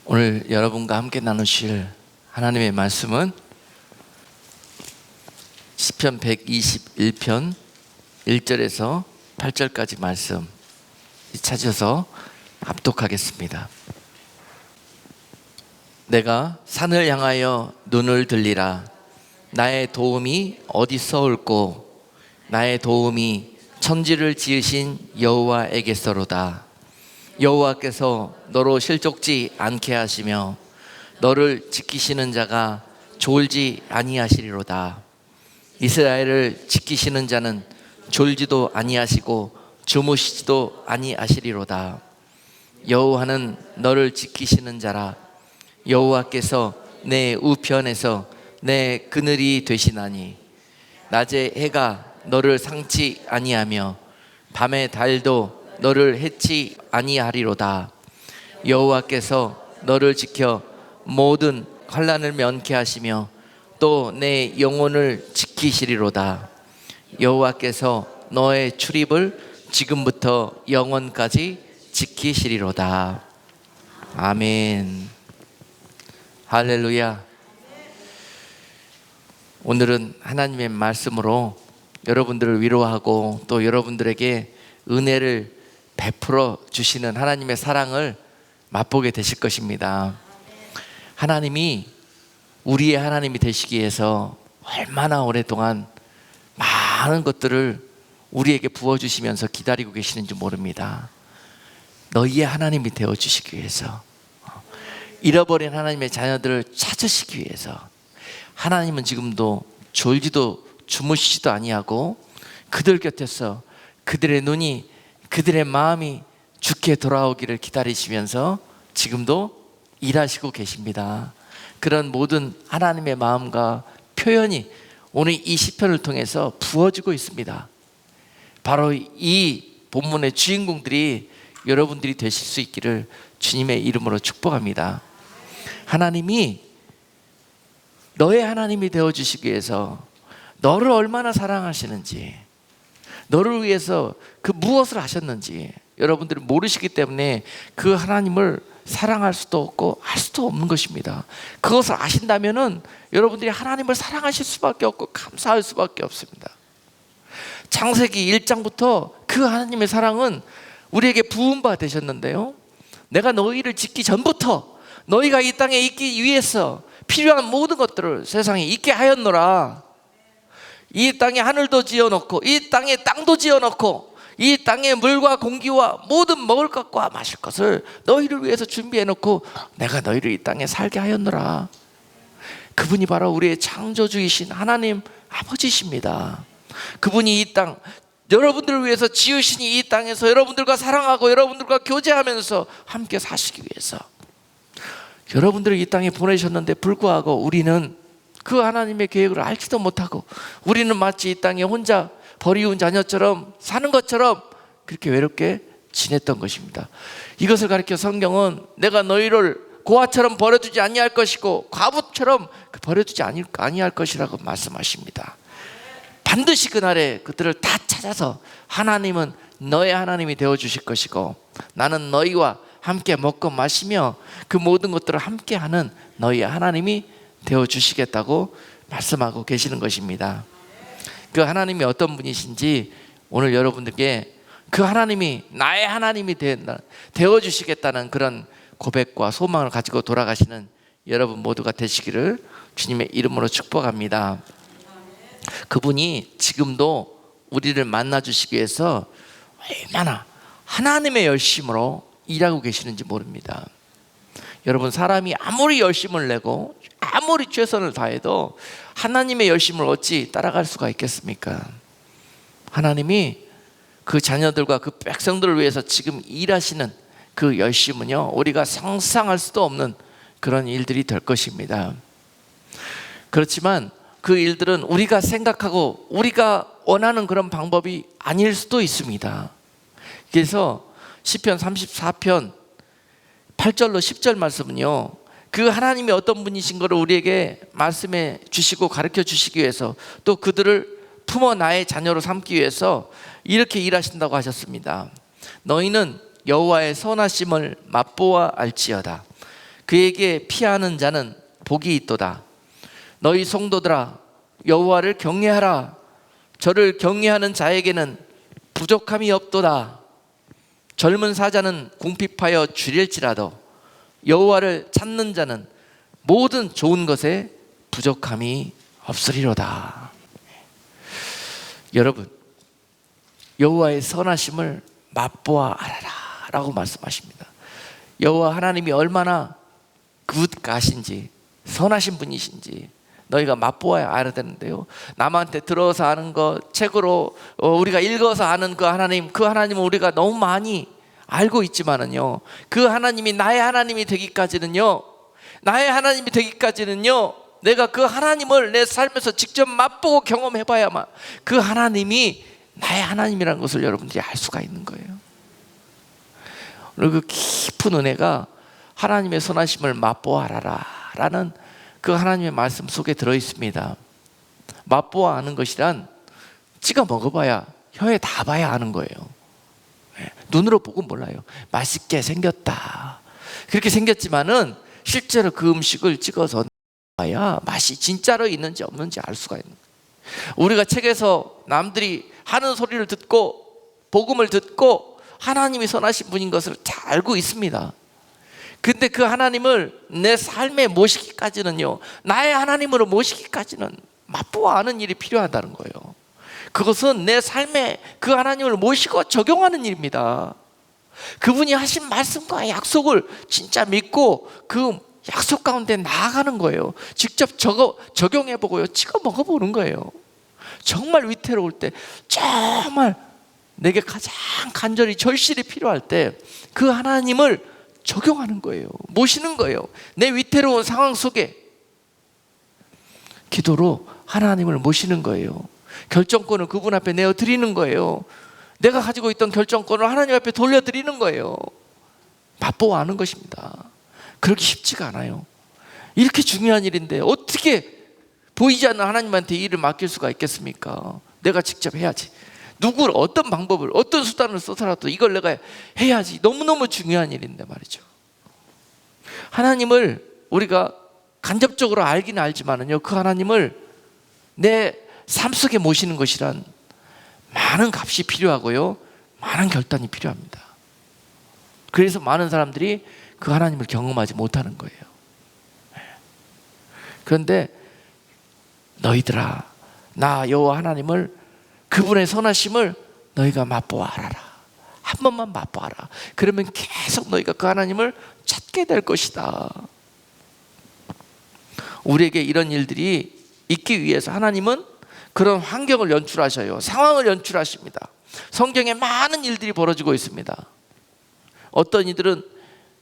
오늘 여러분과 함께 나누실 하나님의 말씀은 시편 121편 1절에서 8절까지 말씀 찾아서 합독하겠습니다. 내가 산을 향하여 눈을 들리라. 나의 도움이 어디서 올꼬? 나의 도움이 천지를 지으신 여호와에게서로다. 여호와께서 너로 실족지 않게 하시며 너를 지키시는 자가 졸지 아니하시리로다. 이스라엘을 지키시는 자는 졸지도 아니하시고 주무시지도 아니하시리로다. 여호와는 너를 지키시는 자라. 여호와께서 내 우편에서 내 그늘이 되시나니 낮에 해가 너를 상치 아니하며 밤에 달도 너를 해치 아니하리로다. 여호와께서 너를 지켜 모든 환난을 면케 하시며 또 내 영혼을 지키시리로다. 여호와께서 너의 출입을 지금부터 영원까지 지키시리로다. 아멘. 할렐루야. 오늘은 하나님의 말씀으로 여러분들을 위로하고 또 여러분들에게 은혜를 베풀어 주시는 하나님의 사랑을 맛보게 되실 것입니다. 하나님이 우리의 하나님이 되시기 위해서 얼마나 오랫동안 많은 것들을 우리에게 부어주시면서 기다리고 계시는지 모릅니다. 너희의 하나님이 되어주시기 위해서, 잃어버린 하나님의 자녀들을 찾으시기 위해서. 하나님은 지금도 졸지도 주무시지도 아니하고 그들 곁에서 그들의 눈이, 그들의 마음이 주께 돌아오기를 기다리시면서 지금도 일하시고 계십니다. 그런 모든 하나님의 마음과 표현이 오늘 이 시편을 통해서 부어지고 있습니다. 바로 이 본문의 주인공들이 여러분들이 되실 수 있기를 주님의 이름으로 축복합니다. 하나님이 너의 하나님이 되어주시기 위해서 너를 얼마나 사랑하시는지, 너를 위해서 그 무엇을 하셨는지 여러분들이 모르시기 때문에 그 하나님을 사랑할 수도 없고 할 수도 없는 것입니다. 그것을 아신다면은 여러분들이 하나님을 사랑하실 수밖에 없고 감사할 수밖에 없습니다. 창세기 1장부터 그 하나님의 사랑은 우리에게 부은 바 되셨는데요, 내가 너희를 짓기 전부터 너희가 이 땅에 있기 위해서 필요한 모든 것들을 세상에 있게 하였노라. 이 땅에 하늘도 지어놓고 이 땅에 땅도 지어놓고 이 땅에 물과 공기와 모든 먹을 것과 마실 것을 너희를 위해서 준비해놓고 내가 너희를 이 땅에 살게 하였노라. 그분이 바로 우리의 창조주이신 하나님 아버지십니다. 그분이 이 땅, 여러분들을 위해서 지으시니 이 땅에서 여러분들과 사랑하고 여러분들과 교제하면서 함께 사시기 위해서 여러분들을 이 땅에 보내셨는데 불구하고 우리는 그 하나님의 계획을 알지도 못하고 우리는 마치 이 땅에 혼자 버리운 자녀처럼 사는 것처럼 그렇게 외롭게 지냈던 것입니다. 이것을 가리켜 성경은 내가 너희를 고아처럼 버려두지 아니할 것이고 과부처럼 버려두지 아니할 것이라고 말씀하십니다. 반드시 그날에 그들을 다 찾아서 하나님은 너의 하나님이 되어주실 것이고 나는 너희와 함께 먹고 마시며 그 모든 것들을 함께하는 너희의 하나님이 되어주시겠다고 말씀하고 계시는 것입니다. 그 하나님이 어떤 분이신지 오늘 여러분들께 그 하나님이 나의 하나님이 되어주시겠다는 그런 고백과 소망을 가지고 돌아가시는 여러분 모두가 되시기를 주님의 이름으로 축복합니다. 그분이 지금도 우리를 만나주시기 위해서 얼마나 하나님의 열심으로 일하고 계시는지 모릅니다. 여러분, 사람이 아무리 열심을 내고 아무리 최선을 다해도 하나님의 열심을 어찌 따라갈 수가 있겠습니까? 하나님이 그 자녀들과 그 백성들을 위해서 지금 일하시는 그 열심은요, 우리가 상상할 수도 없는 그런 일들이 될 것입니다. 그렇지만 그 일들은 우리가 생각하고 우리가 원하는 그런 방법이 아닐 수도 있습니다. 그래서 시편 34편 8절로 10절 말씀은요, 그 하나님이 어떤 분이신 것을 우리에게 말씀해 주시고 가르쳐 주시기 위해서 또 그들을 품어 나의 자녀로 삼기 위해서 이렇게 일하신다고 하셨습니다. 너희는 여호와의 선하심을 맛보아 알지어다. 그에게 피하는 자는 복이 있도다. 너희 성도들아, 여호와를 경외하라. 저를 경외하는 자에게는 부족함이 없도다. 젊은 사자는 궁핍하여 줄일지라도 여호와를 찾는 자는 모든 좋은 것에 부족함이 없으리로다. 여러분, 여호와의 선하심을 맛보아 알아라 라고 말씀하십니다. 여호와 하나님이 얼마나 굿가신지, 선하신 분이신지 너희가 맛보아야 알아야 되는데요, 남한테 들어서 아는 거, 책으로 우리가 읽어서 아는 그 하나님은 우리가 너무 많이 알고 있지만은요, 그 하나님이 나의 하나님이 되기까지는요, 내가 그 하나님을 내 삶에서 직접 맛보고 경험해봐야만 그 하나님이 나의 하나님이라는 것을 여러분들이 알 수가 있는 거예요. 그리고 그 깊은 은혜가 하나님의 선하심을 맛보아 알아라 라는 그 하나님의 말씀 속에 들어있습니다. 맛보아 아는 것이란 찍어 먹어봐야, 혀에 닿아봐야 아는 거예요. 눈으로 보고 몰라요. 맛있게 생겼다, 그렇게 생겼지만은 실제로 그 음식을 찍어서 봐야 맛이 진짜로 있는지 없는지 알 수가 있는 거예요. 우리가 책에서 남들이 하는 소리를 듣고 복음을 듣고 하나님이 선하신 분인 것을 잘 알고 있습니다. 근데 그 하나님을 내 삶에 모시기까지는요, 나의 하나님으로 모시기까지는 맛보아 아는 일이 필요하다는 거예요. 그것은 내 삶에 그 하나님을 모시고 적용하는 일입니다. 그분이 하신 말씀과 약속을 진짜 믿고 그 약속 가운데 나아가는 거예요. 직접 적용해보고요, 찍어 먹어보는 거예요. 정말 위태로울 때, 정말 내게 가장 간절히 절실히 필요할 때 그 하나님을 적용하는 거예요. 모시는 거예요. 내 위태로운 상황 속에 기도로 하나님을 모시는 거예요. 결정권을 그분 앞에 내어드리는 거예요. 내가 가지고 있던 결정권을 하나님 앞에 돌려드리는 거예요. 맛보아 아는 것입니다. 그렇게 쉽지가 않아요. 이렇게 중요한 일인데 어떻게 보이지 않는 하나님한테 일을 맡길 수가 있겠습니까? 내가 직접 해야지. 누구를, 어떤 방법을, 어떤 수단을 써서라도 이걸 내가 해야지. 너무너무 중요한 일인데 말이죠. 하나님을 우리가 간접적으로 알기는 알지만은요, 그 하나님을 내 삶 속에 모시는 것이란 많은 값이 필요하고요, 많은 결단이 필요합니다. 그래서 많은 사람들이 그 하나님을 경험하지 못하는 거예요. 그런데 너희들아, 나 여호와 하나님을, 그분의 선하심을 너희가 맛보아 알아라. 한 번만 맛보아라. 그러면 계속 너희가 그 하나님을 찾게 될 것이다. 우리에게 이런 일들이 있기 위해서 하나님은 그런 환경을 연출하셔요. 상황을 연출하십니다. 성경에 많은 일들이 벌어지고 있습니다. 어떤 이들은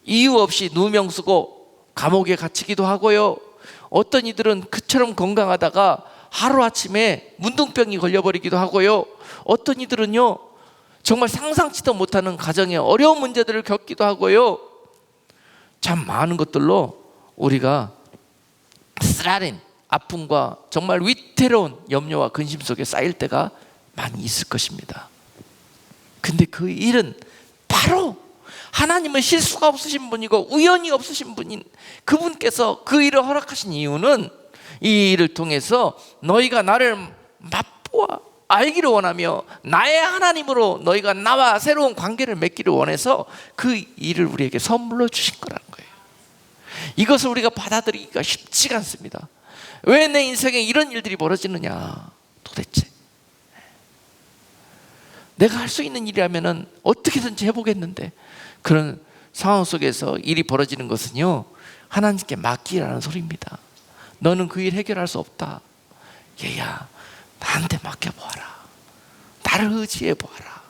이유 없이 누명 쓰고 감옥에 갇히기도 하고요, 어떤 이들은 그처럼 건강하다가 하루아침에 문둥병이 걸려버리기도 하고요, 어떤 이들은요 정말 상상치도 못하는 가정의 어려운 문제들을 겪기도 하고요, 참 많은 것들로 우리가 쓰라린 아픔과 정말 위태로운 염려와 근심 속에 쌓일 때가 많이 있을 것입니다. 근데 그 일은 바로 하나님은 실수가 없으신 분이고 우연이 없으신 분인 그분께서 그 일을 허락하신 이유는 이 일을 통해서 너희가 나를 맛보아 알기를 원하며 나의 하나님으로 너희가 나와 새로운 관계를 맺기를 원해서 그 일을 우리에게 선물로 주신 거라는 거예요. 이것을 우리가 받아들이기가 쉽지가 않습니다. 왜 내 인생에 이런 일들이 벌어지느냐, 도대체 내가 할 수 있는 일이라면 어떻게든지 해보겠는데, 그런 상황 속에서 일이 벌어지는 것은요, 하나님께 맡기라는 소리입니다. 너는 그 일 해결할 수 없다. 얘야, 나한테 맡겨보아라. 나를 의지해보아라.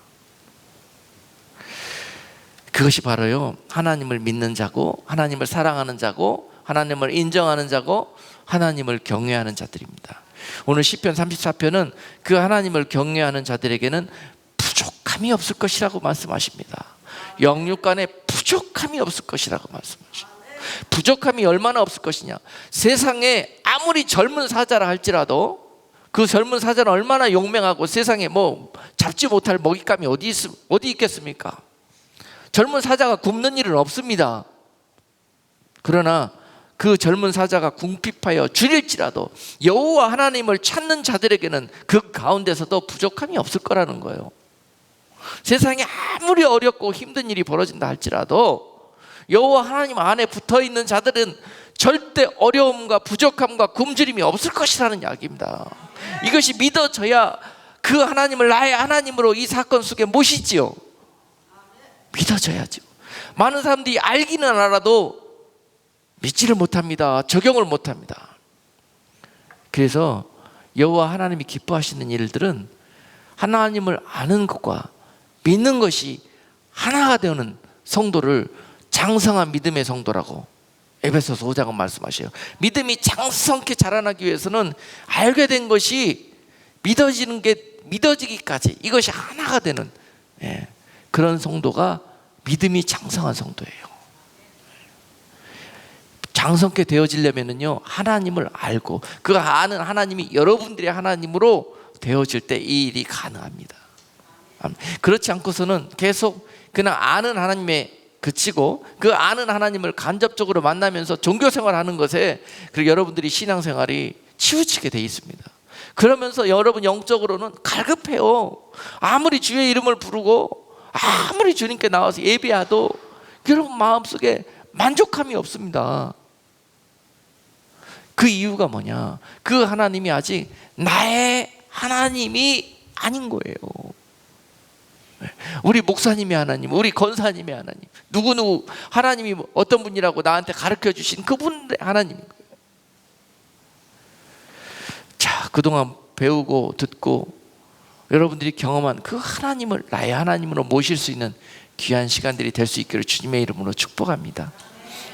그것이 바로요, 하나님을 믿는 자고 하나님을 사랑하는 자고 하나님을 인정하는 자고 하나님을 경외하는 자들입니다. 오늘 시편 34편은 그 하나님을 경외하는 자들에게는 부족함이 없을 것이라고 말씀하십니다. 영육간에 부족함이 없을 것이라고 말씀하십니다. 부족함이 얼마나 없을 것이냐, 세상에 아무리 젊은 사자라 할지라도 그 젊은 사자는 얼마나 용맹하고 세상에 뭐 잡지 못할 먹잇감이 어디 있겠습니까? 젊은 사자가 굶는 일은 없습니다. 그러나 그 젊은 사자가 궁핍하여 줄일지라도 여호와 하나님을 찾는 자들에게는 그 가운데서도 부족함이 없을 거라는 거예요. 세상에 아무리 어렵고 힘든 일이 벌어진다 할지라도 여호와 하나님 안에 붙어있는 자들은 절대 어려움과 부족함과 굶주림이 없을 것이라는 이야기입니다. 이것이 믿어져야 그 하나님을 나의 하나님으로 이 사건 속에 모시지요. 믿어져야죠. 많은 사람들이 알기는 알아도 믿지를 못합니다. 적용을 못합니다. 그래서 여호와 하나님이 기뻐하시는 일들은 하나님을 아는 것과 믿는 것이 하나가 되는 성도를 장성한 믿음의 성도라고 에베소서 5장은 말씀하셔요. 믿음이 장성케 자라나기 위해서는 알게 된 것이 믿어지기까지 이것이 하나가 되는 그런 성도가 믿음이 장성한 성도예요. 장성케 되어지려면요 하나님을 알고 그 아는 하나님이 여러분들의 하나님으로 되어질 때 이 일이 가능합니다. 그렇지 않고서는 계속 그냥 아는 하나님에 그치고 그 아는 하나님을 간접적으로 만나면서 종교생활하는 것에 그리고 여러분들이 신앙생활이 치우치게 돼 있습니다. 그러면서 여러분 영적으로는 갈급해요. 아무리 주의 이름을 부르고 아무리 주님께 나와서 예배해도 여러분 마음속에 만족함이 없습니다. 그 이유가 뭐냐? 그 하나님이 아직 나의 하나님이 아닌 거예요. 우리 목사님의 하나님, 우리 권사님의 하나님, 누구누구 하나님이 어떤 분이라고 나한테 가르쳐 주신 그분의 하나님인 거예요. 자, 그동안 배우고 듣고 여러분들이 경험한 그 하나님을 나의 하나님으로 모실 수 있는 귀한 시간들이 될 수 있기를 주님의 이름으로 축복합니다.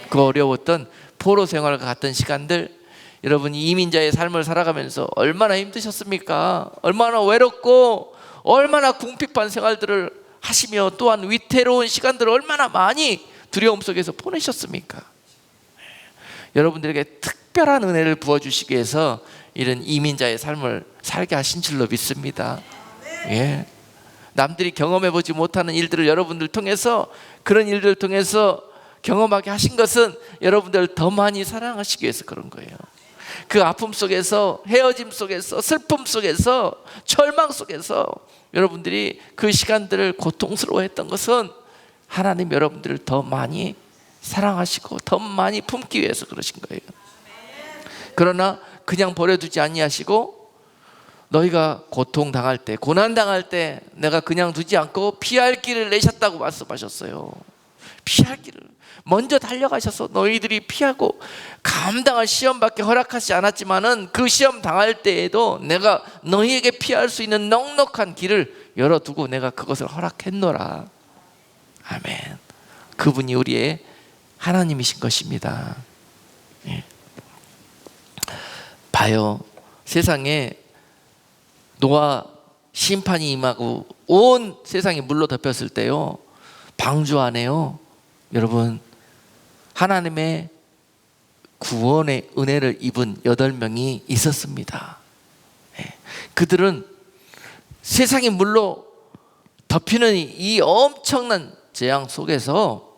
그 어려웠던 포로 생활과 같은 시간들, 여러분이 이민자의 삶을 살아가면서 얼마나 힘드셨습니까? 얼마나 외롭고 얼마나 궁핍한 생활들을 하시며 또한 위태로운 시간들을 얼마나 많이 두려움 속에서 보내셨습니까? 여러분들에게 특별한 은혜를 부어주시기 위해서 이런 이민자의 삶을 살게 하신 줄로 믿습니다. 예. 남들이 경험해보지 못하는 일들을 여러분들 통해서 그런 일들을 통해서 경험하게 하신 것은 여러분들을 더 많이 사랑하시기 위해서 그런 거예요. 그 아픔 속에서, 헤어짐 속에서, 슬픔 속에서, 절망 속에서 여러분들이 그 시간들을 고통스러워했던 것은 하나님 여러분들을 더 많이 사랑하시고 더 많이 품기 위해서 그러신 거예요. 그러나 그냥 버려두지 아니하시고 너희가 고통당할 때, 고난당할 때 내가 그냥 두지 않고 피할 길을 내셨다고 말씀하셨어요. 피할 길을 먼저 달려가셔서 너희들이 피하고 감당할 시험밖에 허락하지 않았지만은 그 시험 당할 때에도 내가 너희에게 피할 수 있는 넉넉한 길을 열어두고 내가 그것을 허락했노라. 아멘. 그분이 우리의 하나님이신 것입니다. 예. 봐요. 세상에 노아 심판이 임하고 온 세상이 물로 덮였을 때요, 방주 안에요, 여러분 하나님의 구원의 은혜를 입은 8명이 있었습니다. 그들은 세상이 물로 덮이는 이 엄청난 재앙 속에서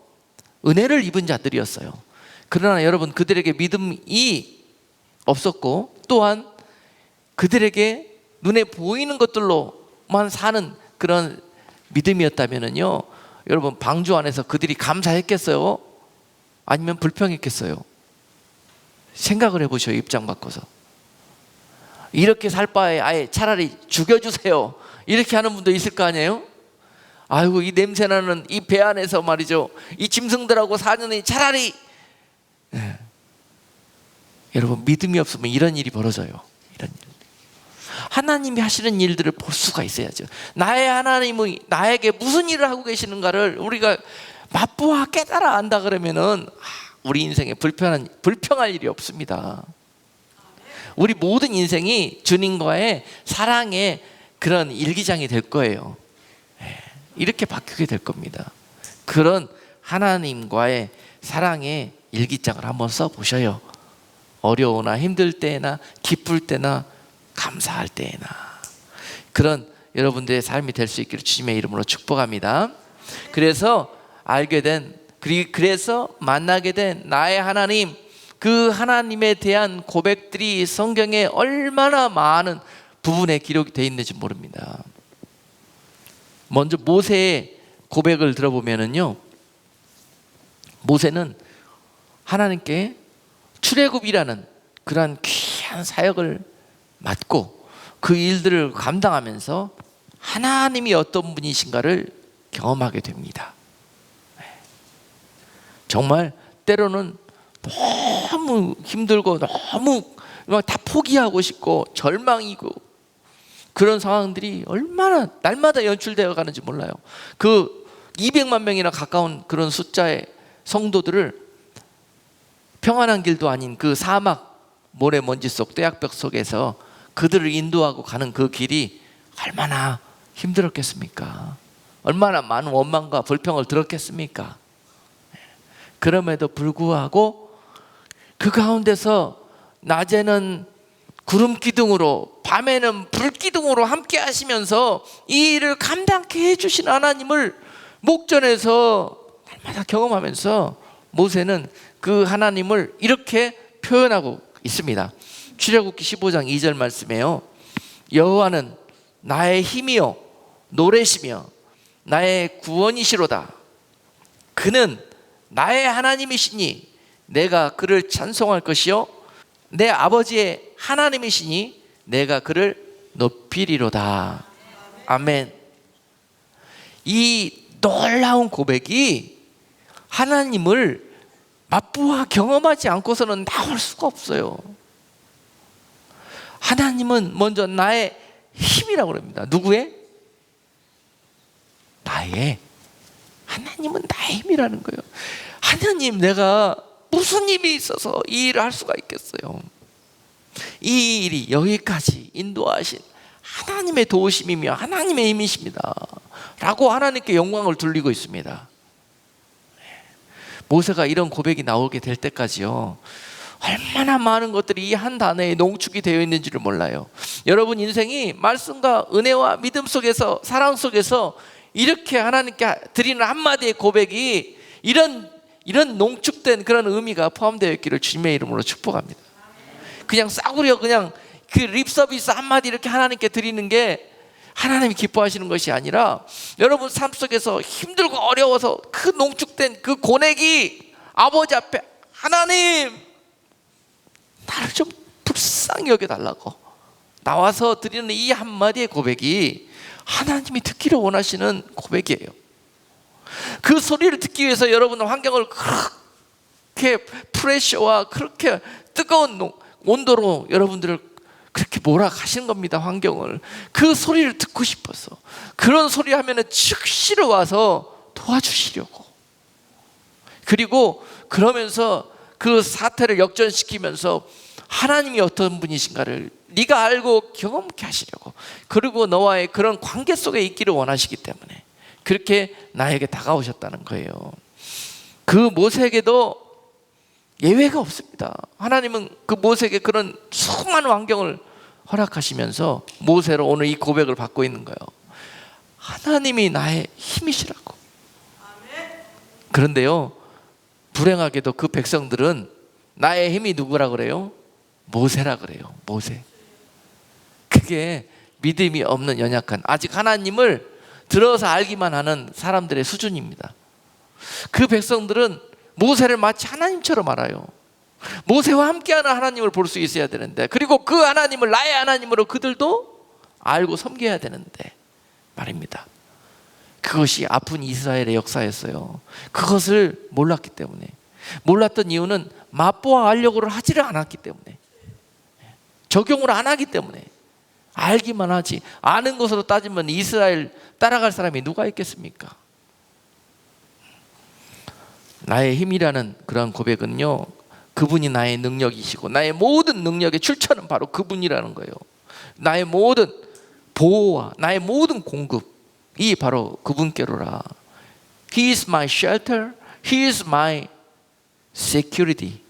은혜를 입은 자들이었어요. 그러나 여러분 그들에게 믿음이 없었고 또한 그들에게 눈에 보이는 것들로만 사는 그런 믿음이었다면요, 여러분 방주 안에서 그들이 감사했겠어요? 아니면 불평했겠어요? 생각을 해보셔요. 입장 바꿔서. 이렇게 살 바에 아예 차라리 죽여주세요, 이렇게 하는 분도 있을 거 아니에요? 아이고 이 냄새나는 이 배 안에서 말이죠, 이 짐승들하고 사느니 차라리. 여러분 믿음이 없으면 이런 일이 벌어져요. 이런 일. 하나님이 하시는 일들을 볼 수가 있어야죠. 나의 하나님이 나에게 무슨 일을 하고 계시는가를 우리가 맛보아 깨달아 안다 그러면은 우리 인생에 불평할 일이 없습니다. 우리 모든 인생이 주님과의 사랑의 그런 일기장이 될 거예요. 이렇게 바뀌게 될 겁니다. 그런 하나님과의 사랑의 일기장을 한번 써보셔요. 어려우나 힘들 때나 기쁠 때나 감사할 때나 그런 여러분들의 삶이 될 수 있기를 주님의 이름으로 축복합니다. 그래서 알게 된 그래서 만나게 된 나의 하나님, 그 하나님에 대한 고백들이 성경에 얼마나 많은 부분에 기록이 되어 있는지 모릅니다. 먼저 모세의 고백을 들어보면은요, 모세는 하나님께 출애굽이라는 그러한 귀한 사역을 맡고 그 일들을 감당하면서 하나님이 어떤 분이신가를 경험하게 됩니다. 정말 때로는 너무 힘들고 너무 막 다 포기하고 싶고 절망이고 그런 상황들이 얼마나 날마다 연출되어 가는지 몰라요. 그 200만 명이나 가까운 그런 숫자의 성도들을 평안한 길도 아닌 그 사막 모래먼지 속 떼약벽 속에서 그들을 인도하고 가는 그 길이 얼마나 힘들었겠습니까? 얼마나 많은 원망과 불평을 들었겠습니까? 그럼에도 불구하고 그 가운데서 낮에는 구름 기둥으로 밤에는 불 기둥으로 함께 하시면서 이 일을 감당케 해주신 하나님을 목전에서 날마다 경험하면서 모세는 그 하나님을 이렇게 표현하고 있습니다. 출애굽기 15장 2절 말씀에요, 여호와는 나의 힘이요 노래시며 나의 구원이시로다. 그는 나의 하나님이시니 내가 그를 찬송할 것이요 내 아버지의 하나님이시니 내가 그를 높이리로다. 아멘. 이 놀라운 고백이 하나님을 맛보아 경험하지 않고서는 나올 수가 없어요. 하나님은 먼저 나의 힘이라고 합니다. 누구의? 나의. 하나님은 나의 힘이라는 거예요. 하나님, 내가 무슨 힘이 있어서 이 일을 할 수가 있겠어요? 이 일이 여기까지 인도하신 하나님의 도우심이며 하나님의 힘이십니다 라고 하나님께 영광을 돌리고 있습니다. 모세가 이런 고백이 나오게 될 때까지요, 얼마나 많은 것들이 이 한 단어에 농축이 되어 있는지를 몰라요. 여러분 인생이 말씀과 은혜와 믿음 속에서, 사랑 속에서 이렇게 하나님께 드리는 한마디의 고백이 이런 농축된 그런 의미가 포함되어 있기를 주님의 이름으로 축복합니다. 그냥 싸구려 그냥 그 립서비스 한마디 이렇게 하나님께 드리는 게 하나님이 기뻐하시는 것이 아니라, 여러분 삶 속에서 힘들고 어려워서 그 농축된 그 고뇌기 아버지 앞에, 하나님 나를 좀 불쌍히 여겨달라고 나와서 드리는 이 한마디의 고백이 하나님이 듣기를 원하시는 고백이에요. 그 소리를 듣기 위해서 여러분 환경을 그렇게 프레셔와 그렇게 뜨거운 온도로 여러분들을 그렇게 몰아가시는 겁니다. 환경을. 그 소리를 듣고 싶어서, 그런 소리 하면은 즉시로 와서 도와주시려고, 그리고 그러면서 그 사태를 역전시키면서 하나님이 어떤 분이신가를 네가 알고 경험케 하시려고, 그리고 너와의 그런 관계 속에 있기를 원하시기 때문에 그렇게 나에게 다가오셨다는 거예요. 그 모세에게도 예외가 없습니다. 하나님은 그 모세에게 그런 수많은 환경을 허락하시면서 모세로 오늘 이 고백을 받고 있는 거예요. 하나님이 나의 힘이시라고. 그런데요, 불행하게도 그 백성들은 나의 힘이 누구라 그래요? 모세라 그래요. 모세. 그게 믿음이 없는 연약한, 아직 하나님을 들어서 알기만 하는 사람들의 수준입니다. 그 백성들은 모세를 마치 하나님처럼 알아요. 모세와 함께하는 하나님을 볼 수 있어야 되는데, 그리고 그 하나님을 나의 하나님으로 그들도 알고 섬겨야 되는데 말입니다. 그것이 아픈 이스라엘의 역사였어요. 그것을 몰랐기 때문에, 몰랐던 이유는 맛보아 알려고를 하지를 않았기 때문에, 적용을 안 하기 때문에. 알기만 하지, 아는 것으로 따지면 이스라엘 따라갈 사람이 누가 있겠습니까? 나의 힘이라는 그런 고백은요, 그분이 나의 능력이시고 나의 모든 능력의 출처는 바로 그분이라는 거예요. 나의 모든 보호와 나의 모든 공급이 바로 그분께로라. He is my shelter, He is my security.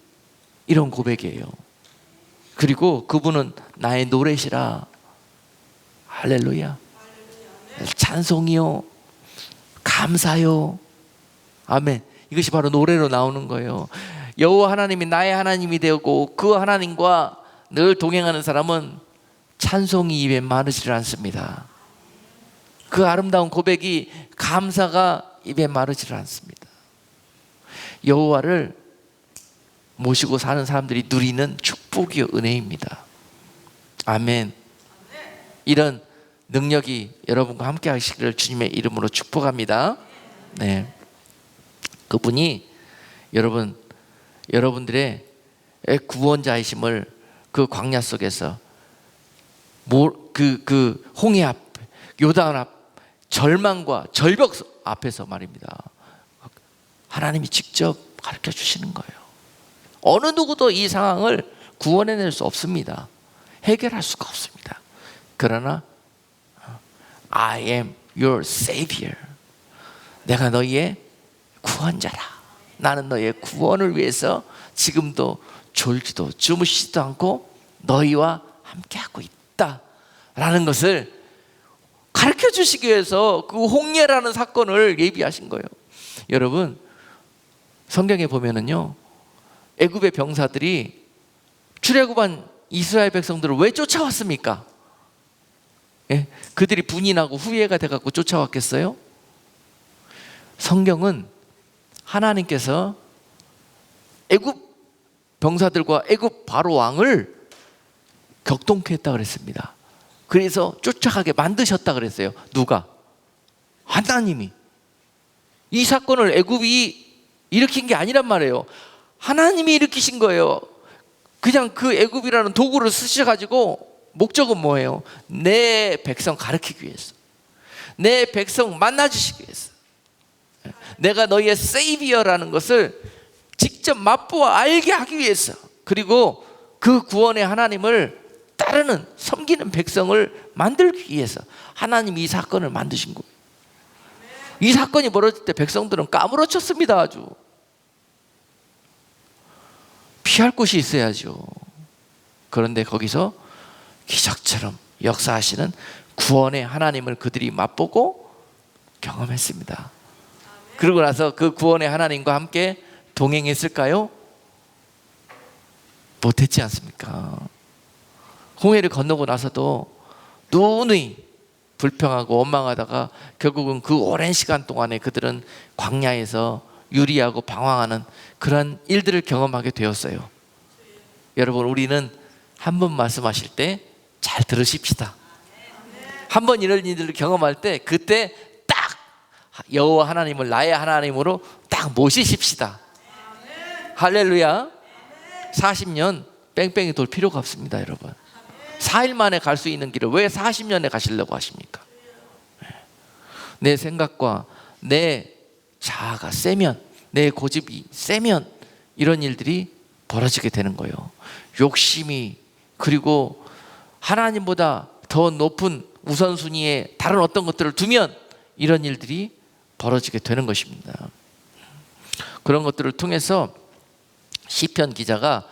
이런 고백이에요. 그리고 그분은 나의 노래시라. 할렐루야. 찬송이요, 감사요. 아멘. 이것이 바로 노래로 나오는 거예요. 여호와 하나님이 나의 하나님이 되고 그 하나님과 늘 동행하는 사람은 찬송이 입에 마르지를 않습니다. 그 아름다운 고백이, 감사가 입에 마르지를 않습니다. 여호와를 모시고 사는 사람들이 누리는 축복이요 은혜입니다. 아멘. 이런 능력이 여러분과 함께 하시기를 주님의 이름으로 축복합니다. 네. 그분이 여러분들의 구원자이심을 그 광야 속에서 그 홍해 앞, 요단 앞, 절망과 절벽 앞에서 말입니다. 하나님이 직접 가르쳐 주시는 거예요. 어느 누구도 이 상황을 구원해낼 수 없습니다. 해결할 수가 없습니다. 그러나 I am your savior. 내가 너희의 구원자라. 나는 너희의 구원을 위해서 지금도 졸지도 주무시지도 않고 너희와 함께하고 있다 라는 것을 가르쳐 주시기 위해서 그 홍해라는 사건을 예비하신 거예요. 여러분, 성경에 보면은요, 애굽의 병사들이 출애굽한 이스라엘 백성들을 왜 쫓아왔습니까? 예? 그들이 분이 나고 후회가 돼갖고 쫓아왔겠어요? 성경은 하나님께서 애굽 병사들과 애굽 바로 왕을 격동케 했다 그랬습니다. 그래서 쫓아가게 만드셨다 그랬어요. 누가? 하나님이. 이 사건을 애굽이 일으킨 게 아니란 말이에요. 하나님이 일으키신 거예요. 그냥 그 애굽이라는 도구를 쓰셔가지고 목적은 뭐예요? 내 백성 가르치기 위해서, 내 백성 만나주시기 위해서, 내가 너희의 세이비어라는 것을 직접 맛보아 알게 하기 위해서, 그리고 그 구원의 하나님을 따르는 섬기는 백성을 만들기 위해서 하나님이 이 사건을 만드신 거예요. 이 사건이 벌어질 때 백성들은 까무러쳤습니다. 아주 피할 곳이 있어야죠. 그런데 거기서 기적처럼 역사하시는 구원의 하나님을 그들이 맛보고 경험했습니다. 그러고 나서 그 구원의 하나님과 함께 동행했을까요? 못했지 않습니까? 홍해를 건너고 나서도 누누이 불평하고 원망하다가 결국은 그 오랜 시간 동안에 그들은 광야에서 유리하고 방황하는 그런 일들을 경험하게 되었어요. 여러분, 우리는 한 번 말씀하실 때 잘 들으십시다. 한 번 이런 일들을 경험할 때 그때 딱 여호와 하나님을 나의 하나님으로 딱 모시십시다. 할렐루야. 40년 뺑뺑이 돌 필요가 없습니다. 여러분, 4일 만에 갈 수 있는 길을 왜 40년에 가시려고 하십니까? 내 생각과 내 자아가 세면, 내 고집이 세면 이런 일들이 벌어지게 되는 거예요. 욕심이, 그리고 하나님보다 더 높은 우선순위에 다른 어떤 것들을 두면 이런 일들이 벌어지게 되는 것입니다. 그런 것들을 통해서 시편 기자가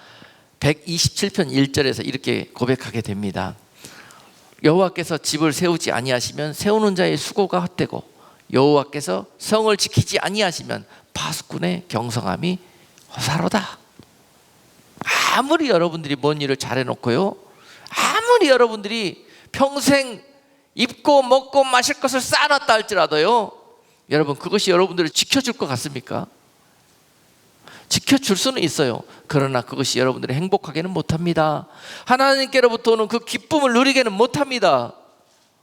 127편 1절에서 이렇게 고백하게 됩니다. 여호와께서 집을 세우지 아니하시면 세우는 자의 수고가 헛되고 여호와께서 성을 지키지 아니하시면 파수꾼의 경성함이 허사로다. 아무리 여러분들이 뭔 일을 잘해놓고요, 아무리 여러분들이 평생 입고 먹고 마실 것을 쌓아놨다 할지라도요, 여러분, 그것이 여러분들을 지켜줄 것 같습니까? 지켜줄 수는 있어요. 그러나 그것이 여러분들이 행복하게는 못합니다. 하나님께로부터 오는 그 기쁨을 누리게는 못합니다.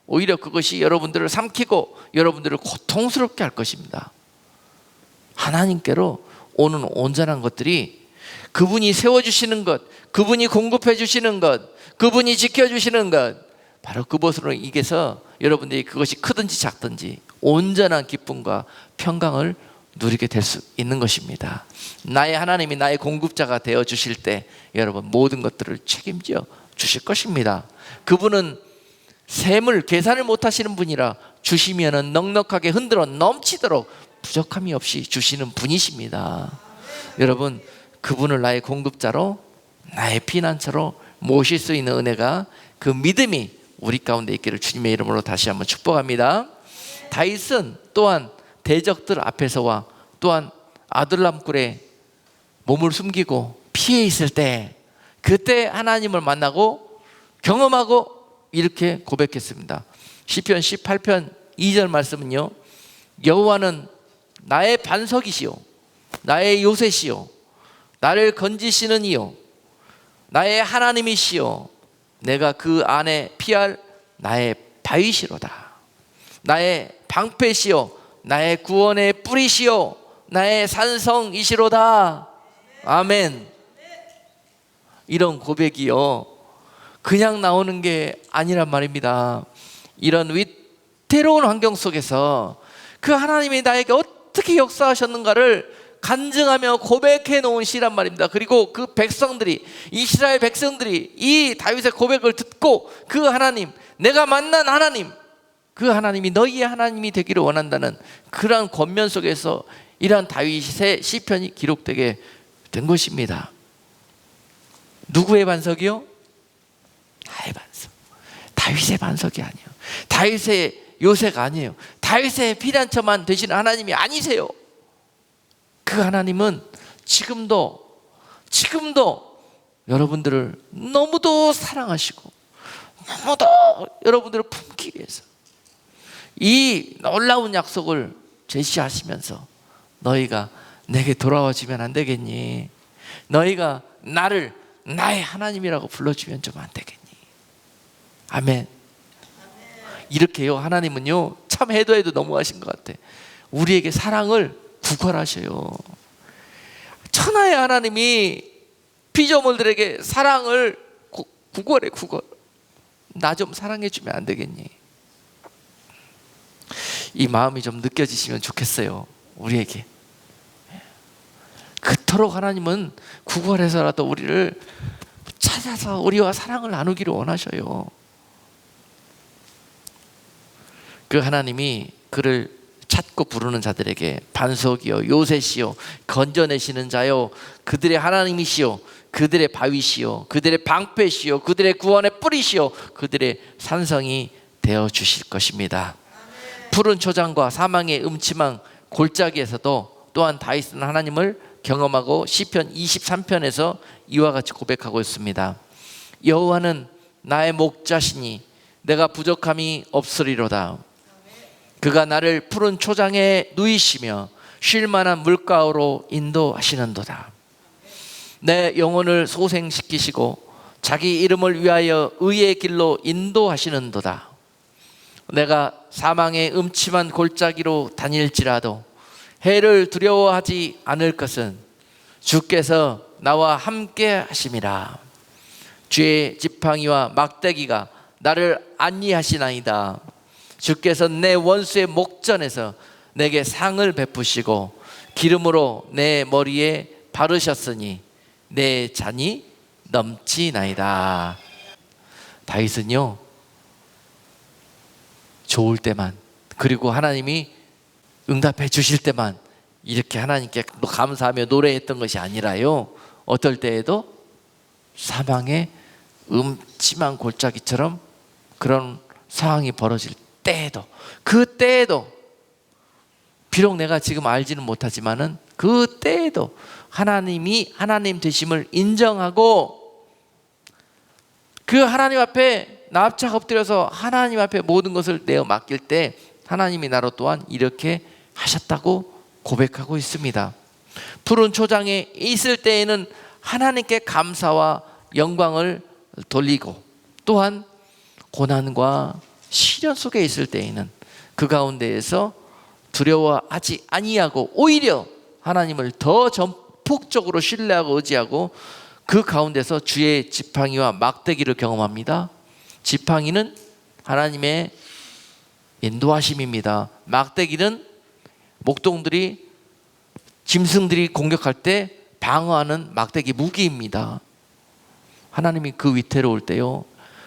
오히려 그것이 여러분들을 삼키고 여러분들을 고통스럽게 할 것입니다. 하나님께로 오는 온전한 것들이 그분이 세워주시는 것, 그분이 공급해 주시는 것, 그분이 지켜주시는 것, 바로 그것으로 이겨서 여러분들이 그것이 크든지 작든지 온전한 기쁨과 평강을 누리게 될 수 있는 것입니다. 나의 하나님이 나의 공급자가 되어 주실 때 여러분 모든 것들을 책임져 주실 것입니다. 그분은 셈을 계산을 못 하시는 분이라 주시면은 넉넉하게 흔들어 넘치도록 부족함이 없이 주시는 분이십니다. 여러분, 그분을 나의 공급자로, 나의 피난처로 모실 수 있는 은혜가, 그 믿음이 우리 가운데 있기를 주님의 이름으로 다시 한번 축복합니다. 다윗은 또한 대적들 앞에서와 또한 아들람굴에 몸을 숨기고 피해 있을 때, 그때 하나님을 만나고 경험하고 이렇게 고백했습니다. 시편 18편 2절 말씀은요, 여호와는 나의 반석이시요 나의 요새시요 나를 건지시는 이요 나의 하나님이시요 내가 그 안에 피할 나의 바위시로다. 나의 방패시요 나의 구원의 뿌리시요 나의 산성이시로다. 아멘. 이런 고백이요, 그냥 나오는 게 아니란 말입니다. 이런 위태로운 환경 속에서 그 하나님이 나에게 어떻게 역사하셨는가를 간증하며 고백해 놓은 시란 말입니다. 그리고 그 백성들이, 이스라엘 백성들이 이 다윗의 고백을 듣고 그 하나님, 내가 만난 하나님, 그 하나님이 너희의 하나님이 되기를 원한다는 그러한 권면 속에서 이러한 다윗의 시편이 기록되게 된 것입니다. 누구의 반석이요? 나의 반석. 다윗의 반석이 아니에요. 다윗의 요새가 아니에요. 다윗의 피난처만 되시는 하나님이 아니세요. 그 하나님은 지금도 여러분들을 너무도 사랑하시고 너무도 여러분들을 품기 위해서 이 놀라운 약속을 제시하시면서, 너희가 내게 돌아와주면 안 되겠니? 너희가 나를 나의 하나님이라고 불러주면 좀 안 되겠니? 아멘. 이렇게요, 하나님은요 참 해도 너무하신 것 같아. 우리에게 사랑을 구걸하셔요. 천하의 하나님이 피조물들에게 사랑을 구걸해. 나 좀 사랑해 주면 안 되겠니? 이 마음이 좀 느껴지시면 좋겠어요, 우리에게. 그토록 하나님은 구걸해서라도 우리를 찾아서 우리와 사랑을 나누기를 원하셔요. 그 하나님이 그를 찾고 부르는 자들에게 반석이요 요새시요 건져내시는 자요 그들의 하나님이시요 그들의 바위시요 그들의 방패시요 그들의 구원의 뿌리시요 그들의 산성이 되어 주실 것입니다. 푸른 초장과 사망의 음침한 골짜기에서도 또한 다윗은 하나님을 경험하고 시편 23편에서 이와 같이 고백하고 있습니다. 여호와는 나의 목자시니 내가 부족함이 없으리로다. 그가 나를 푸른 초장에 누이시며 쉴 만한 물가로 인도하시는도다. 내 영혼을 소생시키시고 자기 이름을 위하여 의의 길로 인도하시는도다. 내가 사망의 음침한 골짜기로 다닐지라도 해를 두려워하지 않을 것은 주께서 나와 함께 하심이라. 주의 지팡이와 막대기가 나를 안위하시나이다. 주께서 내 원수의 목전에서 내게 상을 베푸시고 기름으로 내 머리에 바르셨으니 내 잔이 넘치나이다. 다윗은요 좋을 때만, 그리고 하나님이 응답해 주실 때만 이렇게 하나님께 감사하며 노래했던 것이 아니라요, 어떨 때에도 사망의 음침한 골짜기처럼 그런 상황이 벌어질 때에도, 그 때에도, 비록 내가 지금 알지는 못하지만은 그 때에도 하나님이 하나님 되심을 인정하고 그 하나님 앞에 납작 엎드려서 하나님 앞에 모든 것을 내어 맡길 때 하나님이 나로 또한 이렇게 하셨다고 고백하고 있습니다. 푸른 초장에 있을 때에는 하나님께 감사와 영광을 돌리고, 또한 고난과 시련 속에 있을 때에는 그 가운데에서 두려워하지 아니하고 오히려 하나님을 더 전폭적으로 신뢰하고 의지하고 그 가운데서 주의 지팡이와 막대기를 경험합니다. 지팡이는 하나님의 인도하심입니다. 막대기는 목동들이, 짐승들이 공격할 때 방어하는 막대기 무기입니다. 하나님이 그 위태로울 때요,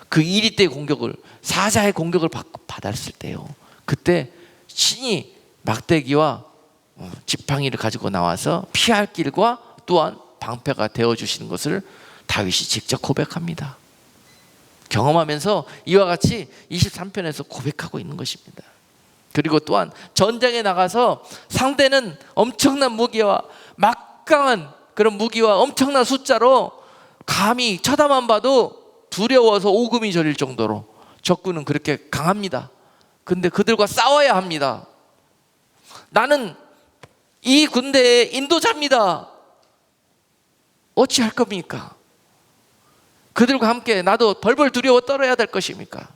그 이리 때의 공격을, 사자의 공격을 받았을 때요, 그때 신이 막대기와 지팡이를 가지고 나와서 피할 길과 또한 방패가 되어주시는 것을 다윗이 직접 고백합니다. 경험하면서 이와 같이 23편에서 고백하고 있는 것입니다. 그리고 또한 전쟁에 나가서 상대는 엄청난 무기와 막강한 그런 무기와 엄청난 숫자로 감히 쳐다만 봐도 두려워서 오금이 저릴 정도로 적군은 그렇게 강합니다. 근데 그들과 싸워야 합니다. 나는 이 군대의 인도자입니다. 어찌할 겁니까? 그들과 함께 나도 벌벌 두려워 떨어야 될 것입니까?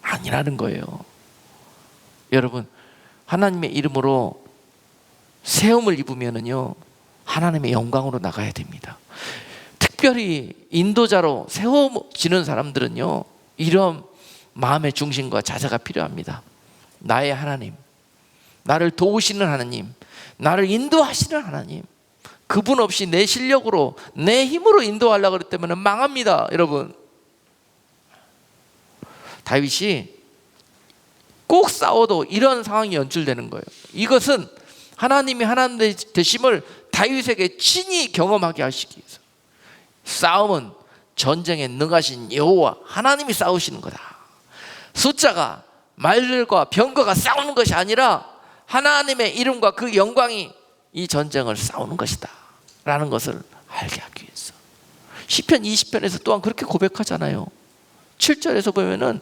아니라는 거예요. 여러분, 하나님의 이름으로 세움을 입으면은요, 하나님의 영광으로 나가야 됩니다. 특별히 인도자로 세워지는 사람들은요, 이런 마음의 중심과 자세가 필요합니다. 나의 하나님, 나를 도우시는 하나님, 나를 인도하시는 하나님, 그분 없이 내 실력으로 내 힘으로 인도하려고 그랬다면 망합니다. 여러분, 다윗이 꼭 싸워도 이런 상황이 연출되는 거예요. 이것은 하나님이 하나님 되심을 다윗에게 친히 경험하게 하시기 위해서. 싸움은 전쟁에 능하신 여호와 하나님이 싸우시는 거다. 숫자가 말들과 병거가 싸우는 것이 아니라 하나님의 이름과 그 영광이 이 전쟁을 싸우는 것이다 라는 것을 알게 하기 위해서. 시편 20편에서 또한 그렇게 고백하잖아요. 7절에서 보면은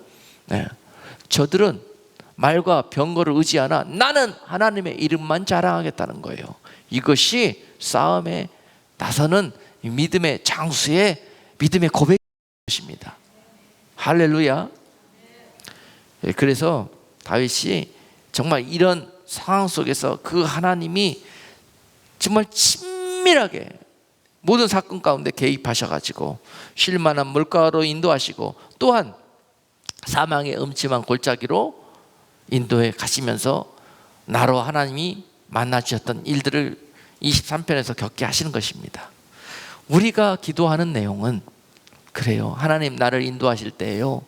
저들은 말과 병거를 의지하나 나는 하나님의 이름만 자랑하겠다는 거예요. 이것이 싸움에 나서는 믿음의 장수의 믿음의 고백입니다. 할렐루야. 그래서 다윗이 정말 이런 상황 속에서 그 하나님이 정말 친밀하게 모든 사건 가운데 개입하셔가지고 쉴만한 물가로 인도하시고 또한 사망의 음침한 골짜기로 인도에 가시면서 나로 하나님이 만나 주셨던 일들을 23편에서 겪게 하시는 것입니다. 우리가 기도하는 내용은 그래요. 하나님 나를 인도하실 때에요,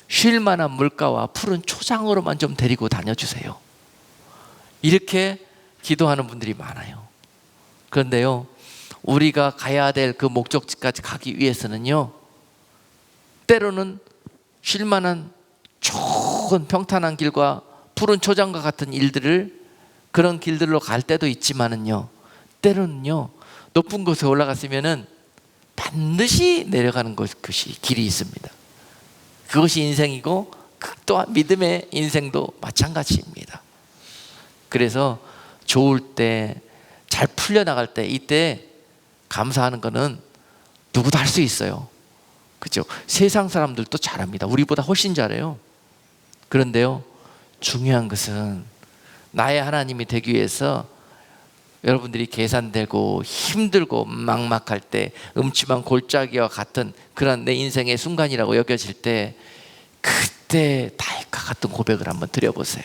쉴만한 물가와 푸른 초장으로만 좀 데리고 다녀주세요. 이렇게 기도하는 분들이 많아요. 그런데요, 우리가 가야 될 그 목적지까지 가기 위해서는요, 때로는 쉴만한 좋은 평탄한 길과 푸른 초장과 같은 일들을 그런 길들로 갈 때도 있지만은요, 때로는요 높은 곳에 올라갔으면은 반드시 내려가는 것이 길이 있습니다. 그것이 인생이고 또한 믿음의 인생도 마찬가지입니다. 그래서 좋을 때, 잘 풀려나갈 때, 이때 감사하는 것은 누구도 할 수 있어요. 그렇죠? 세상 사람들도 잘합니다. 우리보다 훨씬 잘해요. 그런데요, 중요한 것은 나의 하나님이 되기 위해서 여러분들이 계산되고 힘들고 막막할 때, 음침한 골짜기와 같은 그런 내 인생의 순간이라고 여겨질 때, 그때 다윗과 같은 고백을 한번 드려보세요.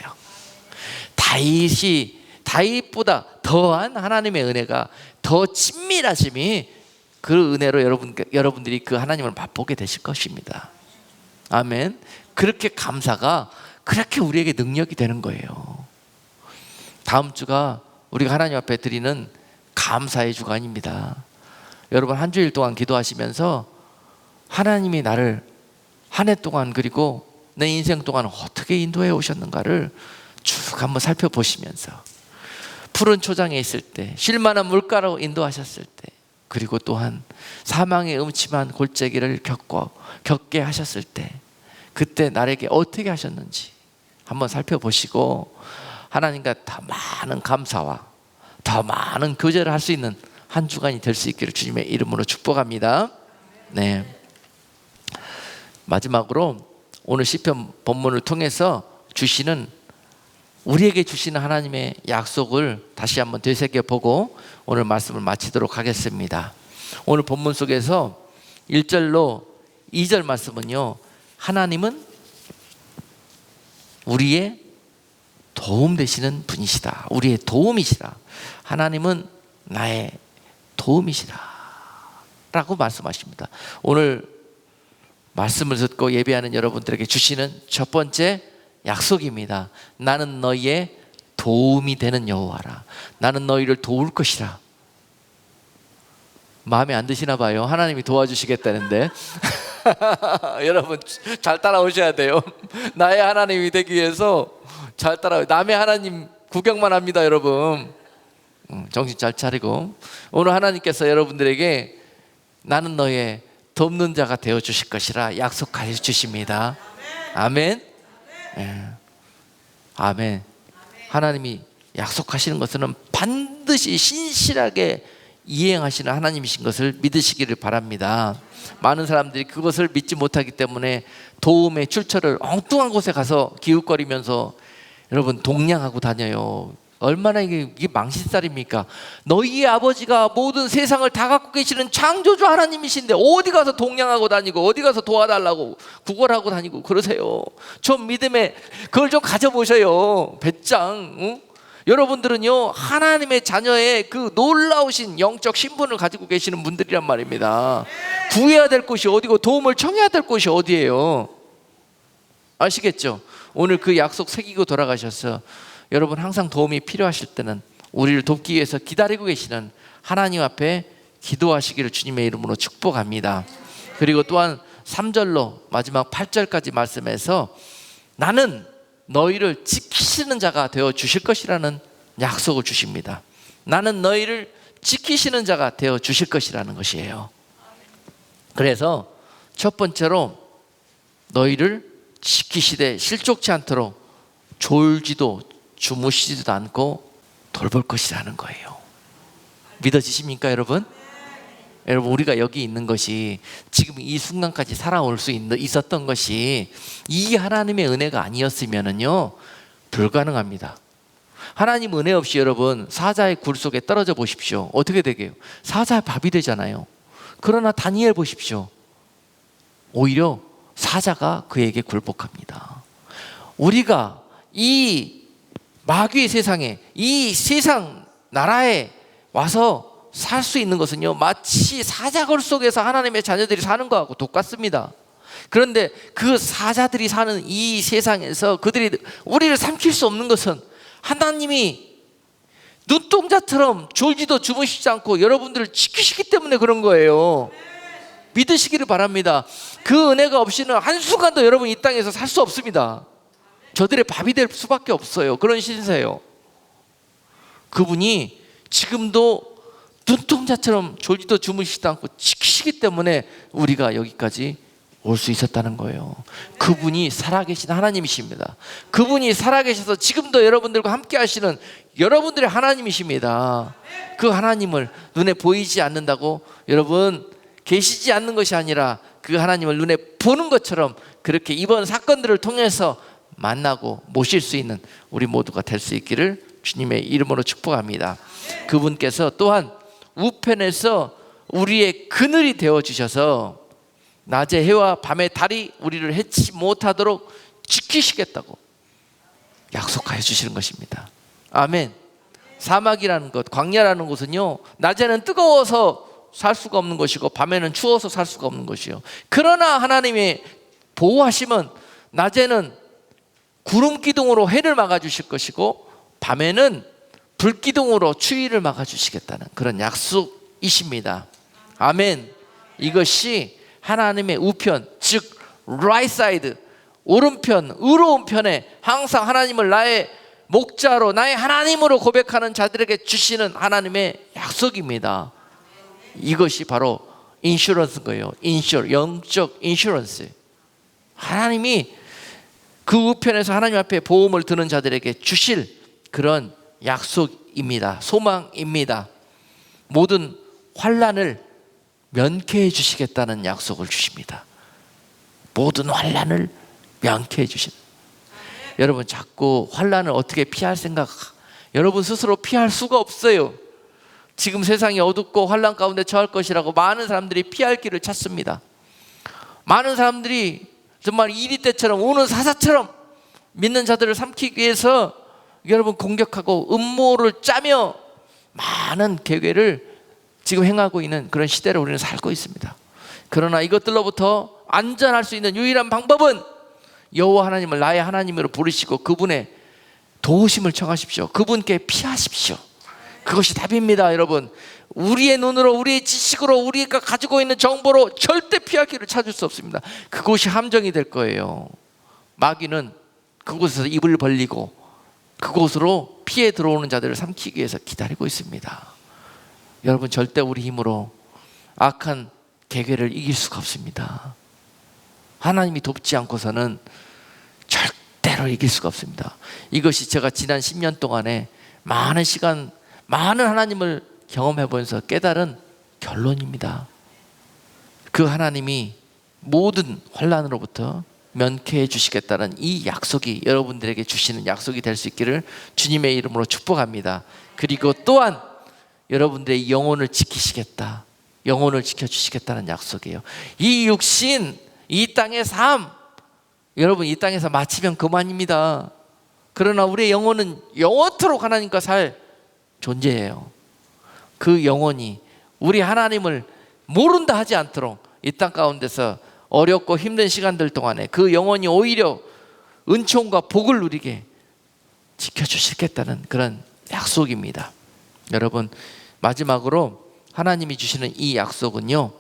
다윗보다 더한 하나님의 은혜가, 더 친밀하심이, 그 은혜로 여러분들이 그 하나님을 맛보게 되실 것입니다. 아멘. 그렇게 감사가 그렇게 우리에게 능력이 되는 거예요. 다음 주가 우리가 하나님 앞에 드리는 감사의 주간입니다. 여러분, 한 주일 동안 기도하시면서 하나님이 나를 한 해 동안 그리고 내 인생 동안 어떻게 인도해 오셨는가를 쭉 한번 살펴보시면서, 푸른 초장에 있을 때, 쉴만한 물가로 인도하셨을 때, 그리고 또한 사망의 음침한 골짜기를 겪게 하셨을 때, 그때 나에게 어떻게 하셨는지 한번 살펴보시고 하나님과 더 많은 감사와 더 많은 교제를 할 수 있는 한 주간이 될 수 있기를 주님의 이름으로 축복합니다. 네. 마지막으로 오늘 시편 본문을 통해서 우리에게 주시는 하나님의 약속을 다시 한번 되새겨보고 오늘 말씀을 마치도록 하겠습니다. 오늘 본문 속에서 1절로 2절 말씀은요, 하나님은 우리의 도움 되시는 분이시다. 우리의 도움이시다. 하나님은 나의 도움이시다 라고 말씀하십니다. 오늘 말씀을 듣고 예배하는 여러분들에게 주시는 첫 번째 약속입니다. 나는 너희의 도움이 되는 여호와라. 나는 너희를 도울 것이라. 마음에 안 드시나 봐요. 하나님이 도와주시겠다는데 여러분 잘 따라오셔야 돼요. 나의 하나님이 되기 위해서 잘 따라요. 남의 하나님 구경만 합니다, 여러분. 정신 잘 차리고 오늘 하나님께서 여러분들에게 나는 너의 돕는 자가 되어 주실 것이라 약속하여 주십니다. 아멘. 예. 아멘. 하나님이 약속하시는 것은 반드시 신실하게 이행하시는 하나님이신 것을 믿으시기를 바랍니다. 많은 사람들이 그것을 믿지 못하기 때문에 도움의 출처를 엉뚱한 곳에 가서 기웃거리면서 여러분 동냥하고 다녀요. 얼마나 이게 망신살입니까? 너희의 아버지가 모든 세상을 다 갖고 계시는 창조주 하나님이신데 어디 가서 동냥하고 다니고 어디 가서 도와달라고 구걸하고 다니고 그러세요. 좀 믿음에 그걸 좀 가져보셔요. 배짱. 응? 여러분들은요 하나님의 자녀의 그 놀라우신 영적 신분을 가지고 계시는 분들이란 말입니다. 구해야 될 곳이 어디고 도움을 청해야 될 곳이 어디예요? 아시겠죠? 오늘 그 약속 새기고 돌아가셔서 여러분 항상 도움이 필요하실 때는 우리를 돕기 위해서 기다리고 계시는 하나님 앞에 기도하시기를 주님의 이름으로 축복합니다. 그리고 또한 3절로 마지막 8절까지 말씀해서 나는 너희를 지키시는 자가 되어 주실 것이라는 약속을 주십니다. 나는 너희를 지키시는 자가 되어 주실 것이라는 것이에요. 그래서 첫 번째로 너희를 지키시되 실족치 않도록 졸지도 주무시지도 않고 돌볼 것이라는 거예요. 믿어지십니까 여러분? 여러분 우리가 여기 있는 것이 지금 이 순간까지 살아올 수 있었던 것이 이 하나님의 은혜가 아니었으면요 불가능합니다. 하나님 은혜 없이 여러분 사자의 굴 속에 떨어져 보십시오. 어떻게 되게요? 사자의 밥이 되잖아요. 그러나 다니엘 보십시오. 오히려 사자가 그에게 굴복합니다. 우리가 이 마귀의 세상에 이 세상 나라에 와서 살 수 있는 것은요 마치 사자굴 속에서 하나님의 자녀들이 사는 것하고 똑같습니다. 그런데 그 사자들이 사는 이 세상에서 그들이 우리를 삼킬 수 없는 것은 하나님이 눈동자처럼 졸지도 주무시지 않고 여러분들을 지키시기 때문에 그런 거예요. 믿으시기를 바랍니다. 그 은혜가 없이는 한순간도 여러분 이 땅에서 살 수 없습니다. 저들의 밥이 될 수밖에 없어요. 그런 신세예요. 그분이 지금도 눈동자처럼 졸지도 주무시지 않고 지키시기 때문에 우리가 여기까지 올 수 있었다는 거예요. 그분이 살아계신 하나님이십니다. 그분이 살아계셔서 지금도 여러분들과 함께 하시는 여러분들의 하나님이십니다. 그 하나님을 눈에 보이지 않는다고 여러분 계시지 않는 것이 아니라 그 하나님을 눈에 보는 것처럼 그렇게 이번 사건들을 통해서 만나고 모실 수 있는 우리 모두가 될 수 있기를 주님의 이름으로 축복합니다. 그분께서 또한 우편에서 우리의 그늘이 되어주셔서 낮의 해와 밤의 달이 우리를 해치지 못하도록 지키시겠다고 약속하여 주시는 것입니다. 아멘. 사막이라는 것, 광야라는 곳은요 낮에는 뜨거워서 살 수가 없는 것이고 밤에는 추워서 살 수가 없는 것이요. 그러나 하나님의 보호하심은 낮에는 구름 기둥으로 해를 막아주실 것이고 밤에는 불기둥으로 추위를 막아주시겠다는 그런 약속이십니다. 아멘. 이것이 하나님의 우편, 즉 right side, 오른편, 의로운 편에 항상 하나님을 나의 목자로 나의 하나님으로 고백하는 자들에게 주시는 하나님의 약속입니다. 이것이 바로 인슈런스인 거예요. 영적 인슈런스. 하나님이 그 우편에서 하나님 앞에 보험을 드는 자들에게 주실 그런 약속입니다. 소망입니다. 모든 환난을 면케해 주시겠다는 약속을 주십니다. 모든 환난을 면케해 주시는. 여러분 자꾸 환난을 어떻게 피할 생각, 여러분 스스로 피할 수가 없어요. 지금 세상이 어둡고 환난 가운데 처할 것이라고 많은 사람들이 피할 길을 찾습니다. 많은 사람들이 정말 이리 때처럼 오는 사자처럼 믿는 자들을 삼키기 위해서 여러분 공격하고 음모를 짜며 많은 계획을 지금 행하고 있는 그런 시대를 우리는 살고 있습니다. 그러나 이것들로부터 안전할 수 있는 유일한 방법은 여호와 하나님을 나의 하나님으로 부르시고 그분의 도우심을 청하십시오. 그분께 피하십시오. 그것이 답입니다. 여러분 우리의 눈으로 우리의 지식으로 우리가 가지고 있는 정보로 절대 피할 길을 찾을 수 없습니다. 그곳이 함정이 될 거예요. 마귀는 그곳에서 입을 벌리고 그곳으로 피해 들어오는 자들을 삼키기 위해서 기다리고 있습니다. 여러분, 절대 우리 힘으로 악한 계계를 이길 수가 없습니다. 하나님이 돕지 않고서는 절대로 이길 수가 없습니다. 이것이 제가 지난 10년 동안에 많은 시간, 많은 하나님을 경험해 보면서 깨달은 결론입니다. 그 하나님이 모든 환난으로부터 면케해 주시겠다는 이 약속이 여러분들에게 주시는 약속이 될 수 있기를 주님의 이름으로 축복합니다. 그리고 또한 여러분들의 영혼을 지키시겠다, 영혼을 지켜주시겠다는 약속이에요. 이 육신, 이 땅의 삶, 여러분 이 땅에서 마치면 그만입니다. 그러나 우리의 영혼은 영원토록 하나님과 살 존재예요. 그 영혼이 우리 하나님을 모른다 하지 않도록 이 땅 가운데서 어렵고 힘든 시간들 동안에 그 영혼이 오히려 은총과 복을 누리게 지켜주시겠다는 그런 약속입니다. 여러분, 마지막으로 하나님이 주시는 이 약속은요,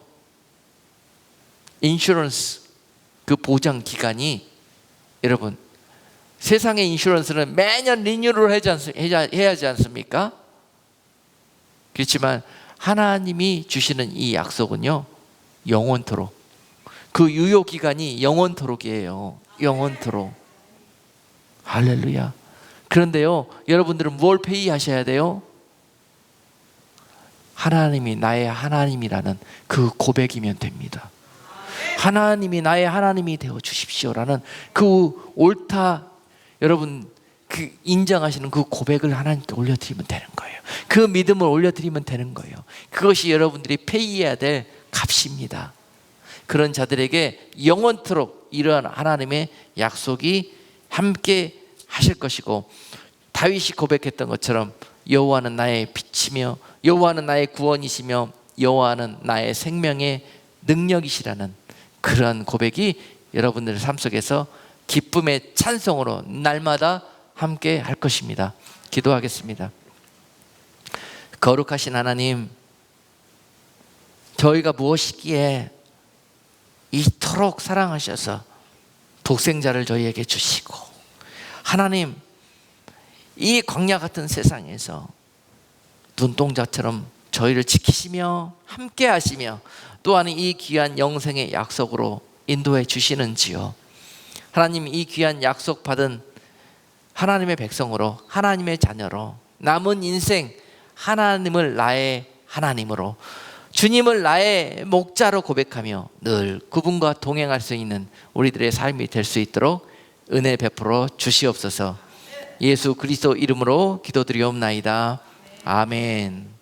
인슈런스, 그 보장 기간이, 여러분 세상의 인슈런스는 매년 리뉴얼을 해야 하지 않습니까? 그렇지만 하나님이 주시는 이 약속은요, 영원토록, 그 유효 기간이 영원토록이에요. 영원토록. 할렐루야. 그런데요, 여러분들은 뭘 페이하셔야 돼요? 하나님이 나의 하나님이라는 그 고백이면 됩니다. 하나님이 나의 하나님이 되어 주십시오라는 그 옳다, 여러분 그 인정하시는 그 고백을 하나님께 올려드리면 되는 거예요. 그 믿음을 올려드리면 되는 거예요. 그것이 여러분들이 페이해야 될 값입니다. 그런 자들에게 영원토록 이러한 하나님의 약속이 함께 하실 것이고, 다윗이 고백했던 것처럼 여호와는 나의 빛이며 여호와는 나의 구원이시며 여호와는 나의 생명의 능력이시라는 그런 고백이 여러분들의 삶 속에서 기쁨의 찬송으로 날마다 함께 할 것입니다. 기도하겠습니다. 거룩하신 하나님, 저희가 무엇이기에 이토록 사랑하셔서 독생자를 저희에게 주시고, 하나님 이 광야 같은 세상에서 눈동자처럼 저희를 지키시며 함께 하시며 또한 이 귀한 영생의 약속으로 인도해 주시는지요. 하나님, 이 귀한 약속 받은 하나님의 백성으로, 하나님의 자녀로 남은 인생 하나님을 나의 하나님으로, 주님을 나의 목자로 고백하며 늘 그분과 동행할 수 있는 우리들의 삶이 될 수 있도록 은혜 베풀어 주시옵소서. 예수 그리스도 이름으로 기도드리옵나이다. 아멘.